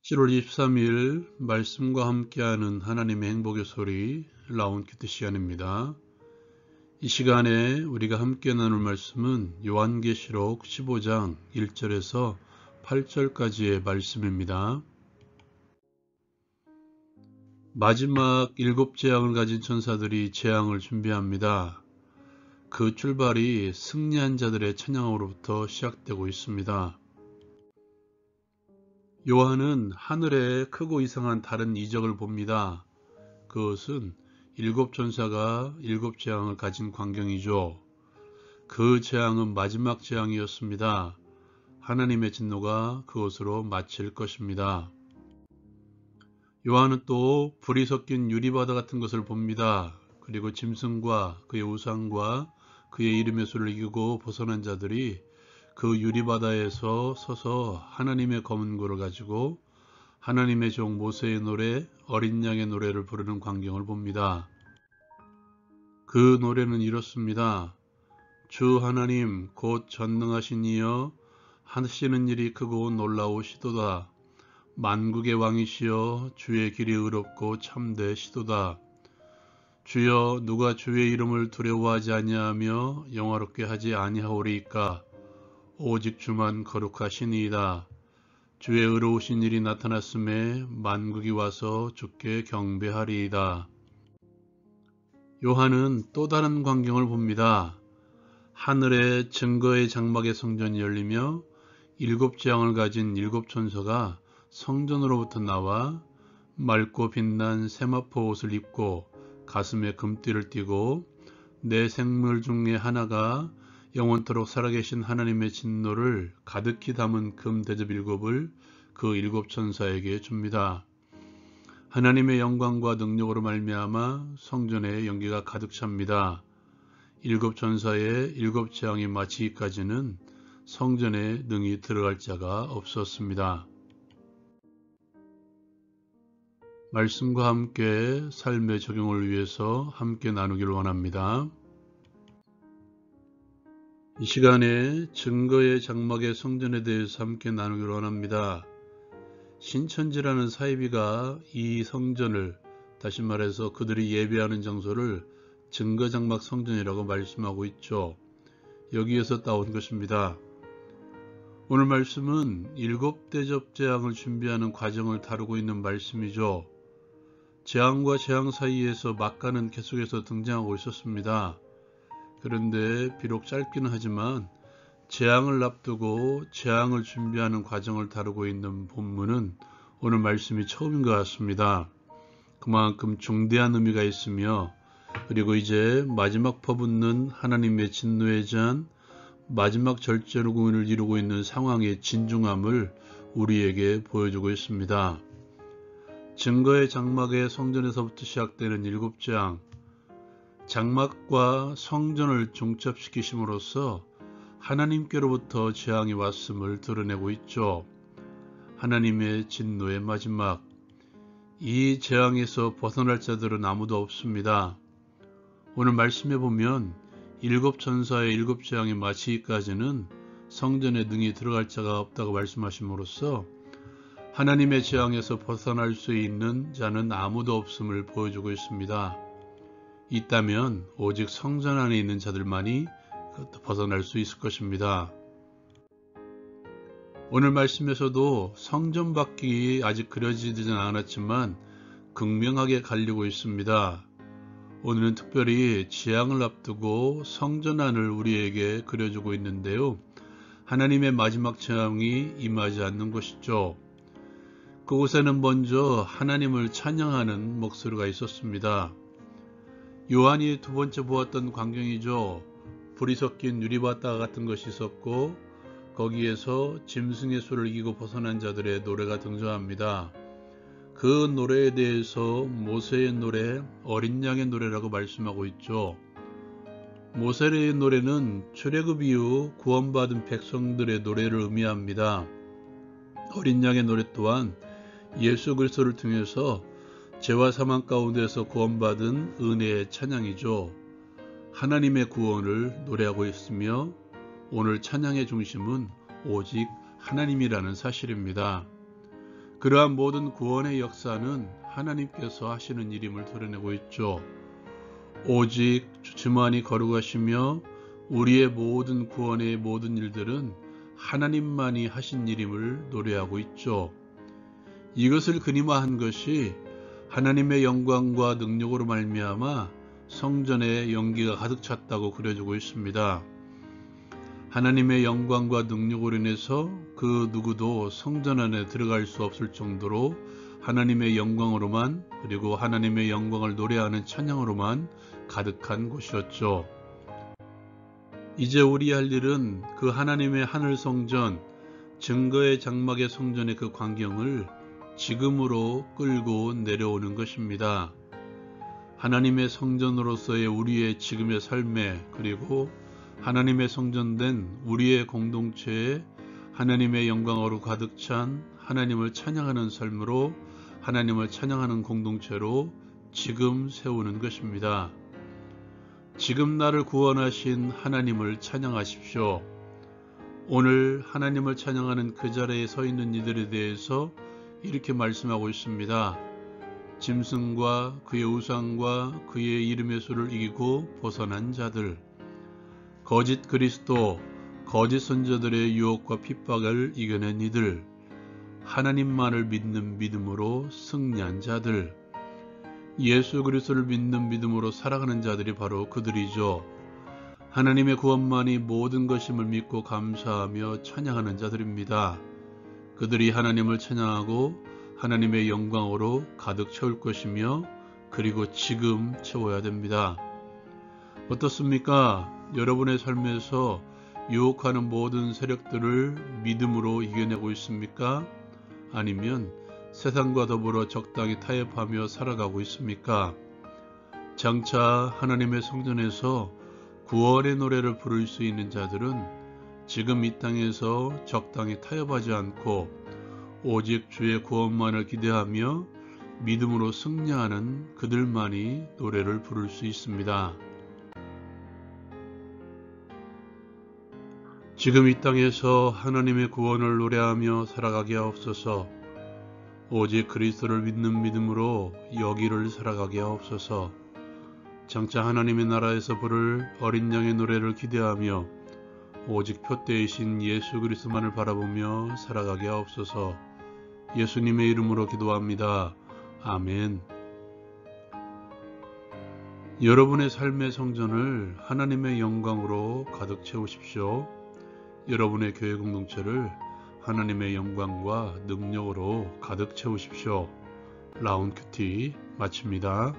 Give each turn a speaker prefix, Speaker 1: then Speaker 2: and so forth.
Speaker 1: 7월 23일 말씀과 함께하는 하나님의 행복의 소리 라운키트 시간입니다. 이 시간에 우리가 함께 나눌 말씀은 요한계시록 15장 1절에서 8절까지의 말씀입니다. 마지막 7재앙을 가진 천사들이 재앙을 준비합니다. 그 출발이 승리한 자들의 찬양으로부터 시작되고 있습니다. 요한은 하늘에 크고 이상한 다른 이적을 봅니다. 그것은 7천사가 7재앙을 가진 광경이죠. 그 재앙은 마지막 재앙이었습니다. 하나님의 진노가 그것으로 마칠 것입니다. 요한은 또 불이 섞인 유리바다 같은 것을 봅니다. 그리고 짐승과 그의 우상과 그의 이름의 수를 이기고 벗어난 자들이 그 유리바다에서 서서 하나님의 검은 고를 가지고 하나님의 종 모세의 노래, 어린 양의 노래를 부르는 광경을 봅니다. 그 노래는 이렇습니다. 주 하나님 곧 전능하신 이여 하시는 일이 크고 놀라우시도다. 만국의 왕이시여 주의 길이 의롭고 참되시도다. 주여 누가 주의 이름을 두려워하지 아니하며 영화롭게 하지 아니하오리이까. 오직 주만 거룩하시니이다. 주의 의로우신 일이 나타났음에 만국이 와서 주께 경배하리이다. 요한은 또 다른 광경을 봅니다. 하늘에 증거의 장막의 성전이 열리며 7재앙을 가진 7천사가 성전으로부터 나와 맑고 빛난 세마포 옷을 입고 가슴에 금띠를 띠고 내 생물 중에 하나가 영원토록 살아계신 하나님의 진노를 가득히 담은 금 대접 7을 그 7천사에게 줍니다. 하나님의 영광과 능력으로 말미암아 성전에 연기가 가득 찹니다. 7천사의 7재앙이 마치기까지는 성전에 능히 들어갈 자가 없었습니다. 말씀과 함께 삶의 적용을 위해서 함께 나누기를 원합니다. 이 시간에 증거의 장막의 성전에 대해서 함께 나누기를 원합니다. 신천지라는 사이비가 이 성전을, 다시 말해서 그들이 예배하는 장소를 증거장막 성전이라고 말씀하고 있죠. 여기에서 따온 것입니다. 오늘 말씀은 7대접 재앙을 준비하는 과정을 다루고 있는 말씀이죠. 재앙과 재앙 사이에서 막간은 계속해서 등장하고 있었습니다. 그런데 비록 짧기는 하지만 재앙을 앞두고 재앙을 준비하는 과정을 다루고 있는 본문은 오늘 말씀이 처음인 것 같습니다. 그만큼 중대한 의미가 있으며, 그리고 이제 마지막 퍼붓는 하나님의 진노의 잔, 마지막 절제구원을 이루고 있는 상황의 진중함을 우리에게 보여주고 있습니다. 증거의 장막의 성전에서부터 시작되는 7재앙, 장막과 성전을 중첩시키심으로써 하나님께로부터 재앙이 왔음을 드러내고 있죠. 하나님의 진노의 마지막, 이 재앙에서 벗어날 자들은 아무도 없습니다. 오늘 말씀해 보면 7천사의 7재앙이 마치기까지는 성전에 능히 들어갈 자가 없다고 말씀하심으로써 하나님의 재앙에서 벗어날 수 있는 자는 아무도 없음을 보여주고 있습니다. 있다면 오직 성전 안에 있는 자들만이 벗어날 수 있을 것입니다. 오늘 말씀에서도 성전 밖이 아직 그려지지는 않았지만 극명하게 갈리고 있습니다. 오늘은 특별히 재앙을 앞두고 성전 안을 우리에게 그려주고 있는데요. 하나님의 마지막 재앙이 임하지 않는 것이죠. 그곳에는 먼저 하나님을 찬양하는 목소리가 있었습니다. 요한이 두 번째 보았던 광경이죠. 불이 섞인 유리바다 같은 것이 있었고 거기에서 짐승의 수를 이기고 벗어난 자들의 노래가 등장합니다. 그 노래에 대해서 모세의 노래, 어린 양의 노래라고 말씀하고 있죠. 모세의 노래는 출애굽 이후 구원받은 백성들의 노래를 의미합니다. 어린 양의 노래 또한 예수 그리스도를 통해서 죄와 사망 가운데서 구원받은 은혜의 찬양이죠. 하나님의 구원을 노래하고 있으며 오늘 찬양의 중심은 오직 하나님이라는 사실입니다. 그러한 모든 구원의 역사는 하나님께서 하시는 일임을 드러내고 있죠. 오직 주만이 거룩하시며 우리의 모든 구원의 모든 일들은 하나님만이 하신 일임을 노래하고 있죠. 이것을 근임화한 것이 하나님의 영광과 능력으로 말미암아 성전에 연기가 가득 찼다고 그려지고 있습니다. 하나님의 영광과 능력으로 인해서 그 누구도 성전 안에 들어갈 수 없을 정도로 하나님의 영광으로만, 그리고 하나님의 영광을 노래하는 찬양으로만 가득한 곳이었죠. 이제 우리 할 일은 그 하나님의 하늘 성전, 증거의 장막의 성전의 그 광경을 지금으로 끌고 내려오는 것입니다. 하나님의 성전으로서의 우리의 지금의 삶에, 그리고 하나님의 성전된 우리의 공동체에 하나님의 영광으로 가득 찬 하나님을 찬양하는 삶으로, 하나님을 찬양하는 공동체로 지금 세우는 것입니다. 지금 나를 구원하신 하나님을 찬양하십시오. 오늘 하나님을 찬양하는 그 자리에 서 있는 이들에 대해서 이렇게 말씀하고 있습니다. 짐승과 그의 우상과 그의 이름의 수를 이기고 벗어난 자들, 거짓 그리스도, 거짓 선지자들의 유혹과 핍박을 이겨낸 이들, 하나님만을 믿는 믿음으로 승리한 자들, 예수 그리스도를 믿는 믿음으로 살아가는 자들이 바로 그들이죠. 하나님의 구원만이 모든 것임을 믿고 감사하며 찬양하는 자들입니다. 그들이 하나님을 찬양하고 하나님의 영광으로 가득 채울 것이며, 그리고 지금 채워야 됩니다. 어떻습니까? 여러분의 삶에서 유혹하는 모든 세력들을 믿음으로 이겨내고 있습니까? 아니면 세상과 더불어 적당히 타협하며 살아가고 있습니까? 장차 하나님의 성전에서 구원의 노래를 부를 수 있는 자들은 지금 이 땅에서 적당히 타협하지 않고 오직 주의 구원만을 기대하며 믿음으로 승리하는 그들만이 노래를 부를 수 있습니다. 지금 이 땅에서 하나님의 구원을 노래하며 살아가게 하옵소서. 오직 그리스도를 믿는 믿음으로 여기를 살아가게 하옵소서. 장차 하나님의 나라에서 부를 어린 양의 노래를 기대하며 오직 표대이신 예수 그리스도만을 바라보며 살아가게 하옵소서. 예수님의 이름으로 기도합니다. 아멘. 여러분의 삶의 성전을 하나님의 영광으로 가득 채우십시오. 여러분의 교회 공동체를 하나님의 영광과 능력으로 가득 채우십시오. 라운큐티 마칩니다.